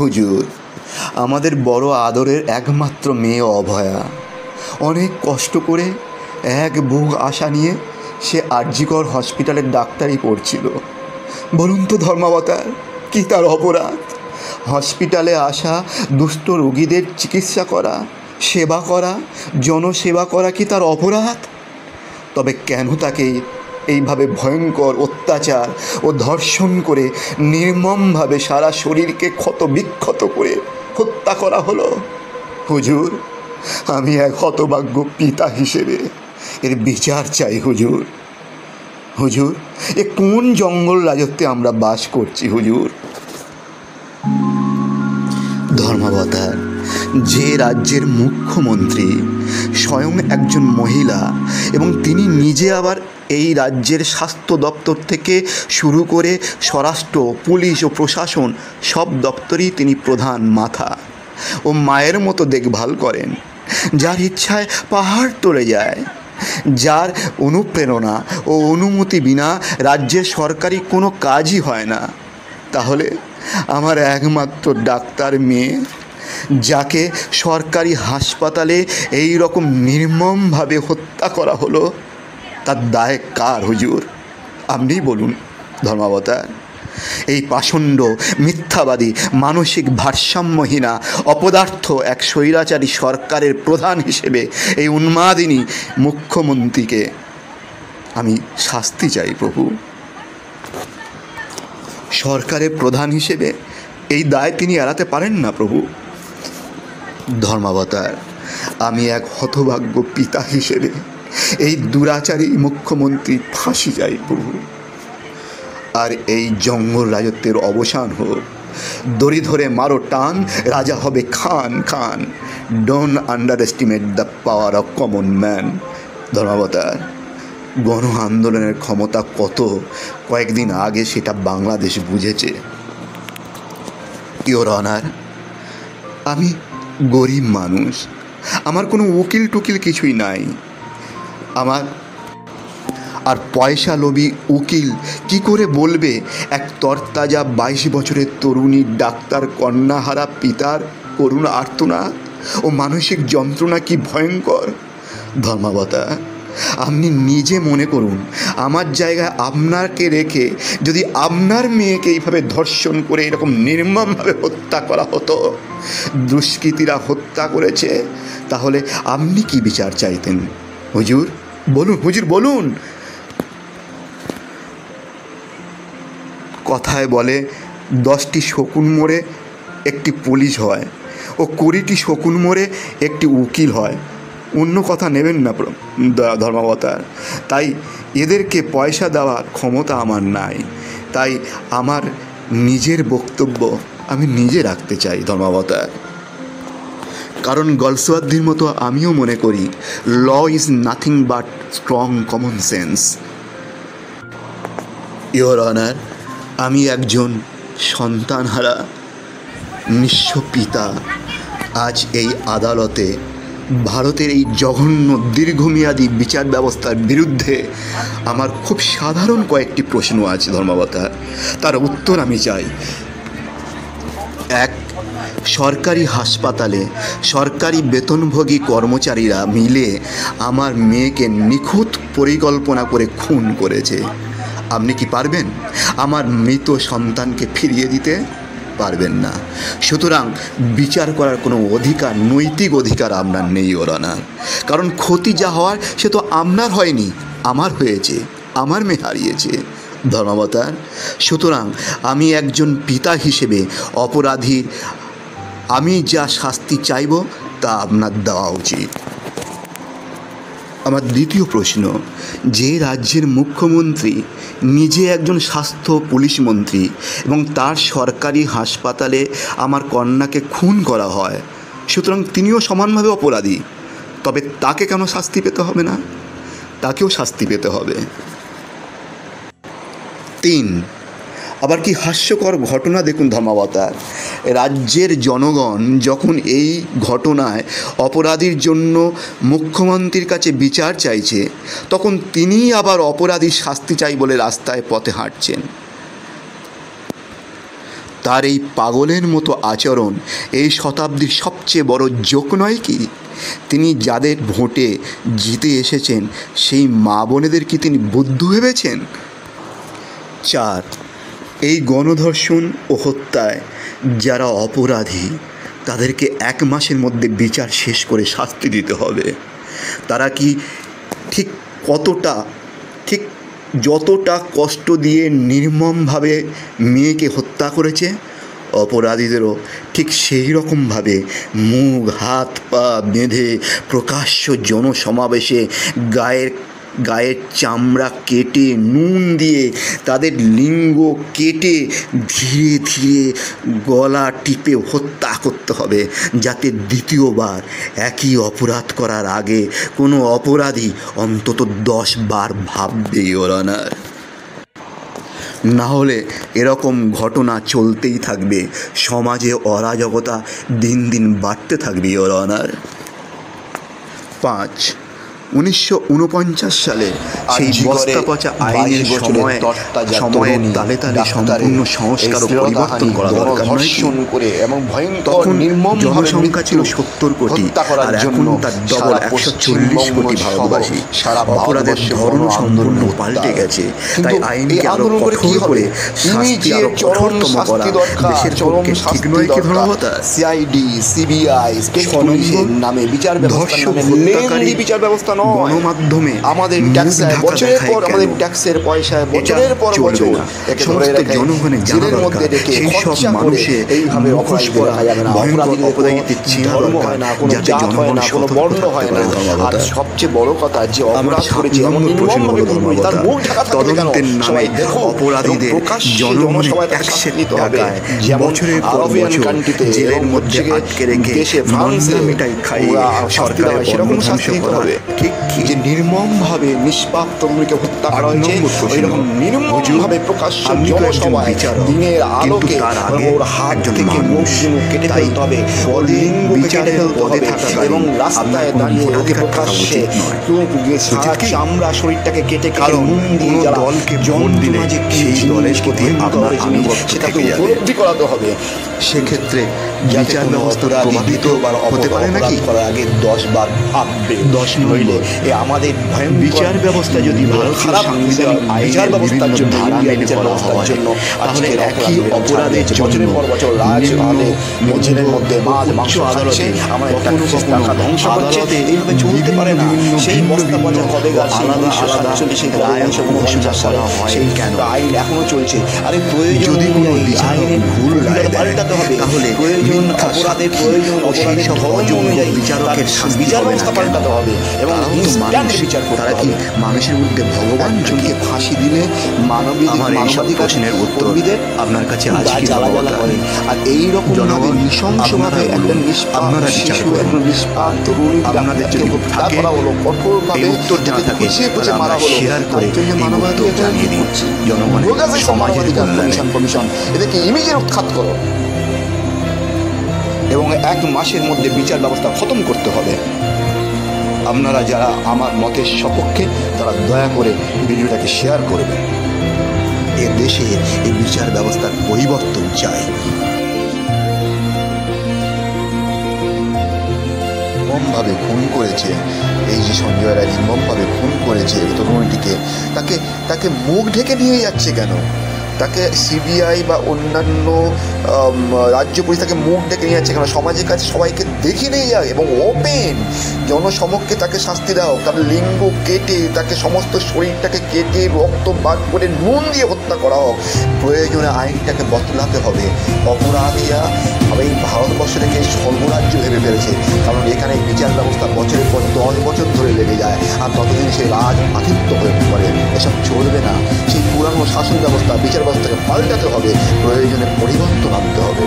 হুজুর, আমাদের বড় আদরের একমাত্র মেয়ে অভয়া অনেক কষ্ট করে এক বুক আশা নিয়ে সে আরজিকর হসপিটালের ডাক্তারি পড়ছিল। বলুন তো ধর্মাবতার, কি তার অপরাধ? হসপিটালে আসা দুস্থ রোগীদের চিকিৎসা করা, সেবা করা, জনসেবা করা কি তার অপরাধ? তবে কেন তাকে এইভাবে ভয়ঙ্কর অত্যাচার ও ধর্ষণ করে নির্মমভাবে সারা শরীরকে ক্ষত বিক্ষত করে হত্যা করা হলো? হুজুর, আমি এক হতভাগ্য পিতা হিসেবে এর বিচার চাই হুজুর। হুজুর, এ কোন জঙ্গল রাজত্বে আমরা বাস করছি হুজুর? ধর্মাবতার, যে রাজ্যের মুখ্যমন্ত্রী স্বয়ং একজন মহিলা এবং তিনি নিজে আবার এই রাজ্যের স্বাস্থ্য দপ্তর থেকে শুরু করে স্বরাষ্ট্র, পুলিশ ও প্রশাসন সব দপ্তরই তিনি প্রধান মাথা ও মায়ের মতো দেখভাল করেন, যার ইচ্ছায় পাহাড় টলে যায়, যার অনুপ্রেরণা ও অনুমতি বিনা রাজ্যের সরকারি কোনো কাজই হয় না, তাহলে আমার একমাত্র ডাক্তার মেয়ে, যাকে সরকারি হাসপাতালে এই রকম নির্মমভাবে হত্যা করা হলো, তার দায় কার হুজুর? আপনিই বলুন ধর্মাবতার। এই পাষণ্ড, মিথ্যাবাদী, মানসিক ভারসাম্যহীনা, অপদার্থ এক স্বৈরাচারী সরকারের প্রধান হিসেবে এই উন্মাদিনী মুখ্যমন্ত্রীকে আমি শাস্তি চাই প্রভু। সরকারের প্রধান হিসেবে এই দায় তিনি এড়াতে পারেন না প্রভু। ধর্মাবতার, আমি এক হতভাগ্য পিতা হিসেবে এই দুরাচারী মুখ্যমন্ত্রী ফাঁসি চাই প্রভু। আর এই জঙ্গল রাজত্বের অবসান হোক। দড়ি ধরে মারো টান, রাজা হবে খান খান। Don't underestimate the power of common man. ধর্মাবতার, গণ আন্দোলনের ক্ষমতা কত কয়েকদিন আগে সেটা বাংলাদেশ বুঝেছে। ইওর অনার, আমি গরিব মানুষ, আমার কোনো উকিল টুকিল কিছুই নাই। আমার আর পয়সা লোভী উকিল কি করে বলবে এক তরতাজা 22 বছরের তরুণী ডাক্তার কন্যাহারা পিতার করুণ আর্তনাদ ও মানসিক যন্ত্রণা কি ভয়ঙ্কর? ধর্মাবতার, আপনি নিজে মনে করুন, আমার জায়গায় আপনাকে রেখে যদি আপনার মেয়েকে এইভাবে ধর্ষণ করে এরকম নির্মমভাবে হত্যা করা হতো, দুষ্কৃতীরা হত্যা করেছে, তাহলে আপনি কি বিচার চাইতেন হুজুর? বলুন হুজুর, বলুন। কথায় বলে 10টি শকুন মোড়ে একটি পুলিশ হয় ও 20টি শকুন মোড়ে একটি উকিল হয়। অন্য কথা নেবেন না ধর্মাবতার। তাই এদেরকে পয়সা দেওয়ার ক্ষমতা আমার নাই। তাই আমার নিজের বক্তব্য আমি নিজে রাখতে চাই ধর্মাবতার। কারণ গলসওয়ার্দির মতো আমিও মনে করি law is nothing but strong common sense. Your honour, আমি একজন সন্তানহারা নিঃস্ব পিতা আজ এই আদালতে ভারতের এই জঘন্য দীর্ঘমেয়াদী বিচার ব্যবস্থার বিরুদ্ধে আমার খুব সাধারণ কয়েকটি প্রশ্ন আছে ধর্মাবতার, তার উত্তর আমি চাই। এক, সরকারি হাসপাতালে সরকারি বেতনভোগী কর্মচারীরা মিলে আমার মেয়েকে নিখুঁত পরিকল্পনা করে খুন করেছে। আপনি কি পারবেন আমার মৃত সন্তানকে ফিরিয়ে দিতে? পারবেন না। সুতরাং বিচার করার কোনো অধিকার, নৈতিক অধিকার আপনার নেই ওর অনার। কারণ ক্ষতি যা হওয়ার সে তো আপনার হয়নি, আমার হয়েছে, আমার মেয়ে হারিয়েছে ধর্মাবতার। সুতরাং আমি একজন পিতা হিসেবে অপরাধীর আমি যা শাস্তি চাইব তা আপনার দেওয়া উচিত। আমার দ্বিতীয় প্রশ্ন, যে রাজ্যের মুখ্যমন্ত্রী নিজে একজন স্বাস্থ্য পুলিশ মন্ত্রী এবং তার সরকারি হাসপাতালে আমার কন্যাকে খুন করা হয়, সুতরাং তিনিও সমানভাবে অপরাধী, তবে তাকে কেন শাস্তি পেতে হবে না? তাকেও শাস্তি পেতে হবে। 3, আবার কি হাস্যকর ঘটনা দেখুন ধর্মাবতার। রাজ্যের জনগণ যখন এই ঘটনায় অপরাধীর জন্য মুখ্যমন্ত্রীর কাছে বিচার চাইছে, তখন তিনিই আবার অপরাধীর শাস্তি চাই বলে রাস্তায় পথে হাঁটছেন। তার এই পাগলের মতো আচরণ এই শতাব্দীর সবচেয়ে বড় জোক নয় কি? তিনি যাদের ভোটে জিতে এসেছেন সেই মা বোনেদের কি তিনি বুদ্ধু ভেবেছেন? 4, এই গণধর্ষণ ও হত্যায় যারা অপরাধী তাদেরকে 1 মাসের মধ্যে বিচার শেষ করে শাস্তি দিতে হবে। তারা কি ঠিক যতটা কষ্ট দিয়ে নির্মমভাবে মেয়েকে হত্যা করেছে, অপরাধীদেরও ঠিক সেই রকমভাবে মুখ হাত পা বেঁধে প্রকাশ্য জনসমাবেশে গায়ের চামড়া কেটে নুন দিয়ে তাদের লিঙ্গ কেটে ধীরে ধীরে গলা টিপে হত্যা করতে হবে, যাতে দ্বিতীয়বার একই অপরাধ করার আগে কোনো অপরাধী অন্তত 10 বার ভাববে, ইওর অনার। না হলে এরকম ঘটনা চলতেই থাকবে, সমাজে অরাজকতা দিন দিন বাড়তে থাকবে, ইওর অনার। 5, 1949 সালে সেই বস্তা পচা আইনের সময়ের তালে তালে সম্পূর্ণ সংস্কার ও পরিবর্তন করা দরকার নয় কি? তখন জনসংখ্যা ছিল 70 কোটি, আর এখন তার ডবল 140 কোটি ভারতবাসী। অপরাধের ধরন সম্পূর্ণ পাল্টে গেছে, তাই আইনকে আরো কঠোর করে শাস্তি আরো কঠোরতম করা দেশের পক্ষে ঠিক নয় কি ধর্মতা? সিআইডি, সিবিআই, স্টেট পুলিশের নামে বিচার ব্যবস্থা, বিচার ব্যবস্থা গণমাধ্যমে আমাদের ট্যাক্সের বছরের পর আমাদের ট্যাক্সের পয়সায় বছরের পর বছর সমস্ত জনগণের জানা দরকার সেই সব মানুষের এইভাবে অপরাধ করা ভয়ঙ্কর অপরাধীদের চেনা দরকার, যাতে জনগণ কোনো বর্ণ হয় না। আর সবচেয়ে বড় কথা, যে অপরাধ করেছে এমন নির্মমভাবে তার মুখ ঢাকা থাকবে কেন? সবাই দেখো, অপরাধীদের জনগণের ট্যাক্স নিতে হবে, যেমন আরবিয়ান কান্ট্রিতে জেলের মধ্যে আটকে রেখে দেশে ফ্রান্সে মিঠাই খাইয়ে সরকারের সেরকম শাস্তি দিতে হবে। ঠিক যে নির্মমভাবে নিষ্পাপ তরুণীকে হত্যা করা হয়েছে, এরকম নির্মমভাবে প্রকাশ্য জনসভায় দিনের আলোকে ওর হাত থেকে মুখ কেটে ফেলতে হবে, ওর লিঙ্গ কেটে ফেলতে হবে, এবং রাস্তায় দাঁড়িয়ে ওকে প্রকাশ্যে সারা চামড়া শরীরটাকে কেটে কেটে নুন দিয়ে দলকে ভোট দিলে সেই দলের প্রতি আপনার আনুগত্য সেটাকে উপলব্ধি করাতে হবে। সেক্ষেত্রে বিচার ব্যবস্থা প্রভাবিত হতে পারে নাকি? করার আগে 10 বার ভাববে। 10 নইলে আমাদের বিচার ব্যবস্থা যদি ভারতীয় সাংবিধানিক বিচার ব্যবস্থার জন্য ধারা মেনে করা হয়, তাহলে একই অপরাধের বছরের পর বছর জেলের মধ্যে মাছ মাংস আদালতে আমাদের টাকা ধ্বংস করছে, এইভাবে চলতে পারে না। সেই বস্তা পচা কবে আলাদা আলাদা সেই রায় করা হয়, সেই কেন আইন এখনো চলছে? আরে প্রয়োজন যদি কোনো আইনের ভুল রায় পাল্টাতে হবে, তাহলে প্রয়োজন অপরাধের প্রয়োজন অপরাধের ধর্ম অনুযায়ী বিচারকের বিচার ব্যবস্থা পাল্টাতে হবে, এবং তারা কি মানুষের মধ্যে ভগবান? জনকে ফাঁসি দিলে প্রশ্নের উত্তর আপনার কাছে আছে কি? আর এইরকম নৃশংসভাবে একটা নিষ্পাপ শিশু, একটা নিষ্পাপ তরুণী আপনাদের যদি থাকে কঠোরভাবে উত্তর জানা থাকে মারা হলো, শেয়ার করে মানবাধিকার জানিয়ে দিন জনগণের সমাজের কমিশন এদেরকে ইমিডিয়েট উৎখাত করো, এবং 1 মাসের মধ্যে বিচার ব্যবস্থা খতম করতে হবে। আপনারা যারা আমার মতের সপক্ষে তারা দয়া করে ভিডিওটাকে শেয়ার করবেন। এ দেশে এই বিচার ব্যবস্থার পরিবর্তন চাই। নির্মমভাবে খুন করেছে, এই যে সঞ্জয় রায় নির্মমভাবে খুন করেছে এই তরুণীটিকে, তাকে মুখ ঢেকে নিয়ে যাচ্ছে কেন? তাকে সিবিআই বা অন্যান্য রাজ্য পুলিশ তাকে মুখ ডেকে নিয়ে যাচ্ছে কেন? সমাজের কাছে সবাইকে দেখিয়ে নিয়ে যাক এবং ওপেন জনসমক্ষে তাকে শাস্তি দাও। তার লিঙ্গ কেটে, তাকে সমস্ত শরীরটাকে কেটে রক্ত বার করে নুন দিয়ে হত্যা করা হোক। প্রয়োজনে আইনটাকে বদলাতে হবে। অপরাধীরা এই ভারতবর্ষ থেকে সর্বরাজ্য ভেবে ফেলেছে, কারণ এখানে বিচার ব্যবস্থা বছরের পর 10 বছর ধরে লেগে যায়, আর ততদিন সে রাজ আধিত্য হয়ে পড়ে। এসব চলবে না। সেই পুরানো শাসন ব্যবস্থা বিচার ব্যবস্থাকে পাল্টাতে হবে, প্রয়োজনে পরিবর্তন আনতে হবে।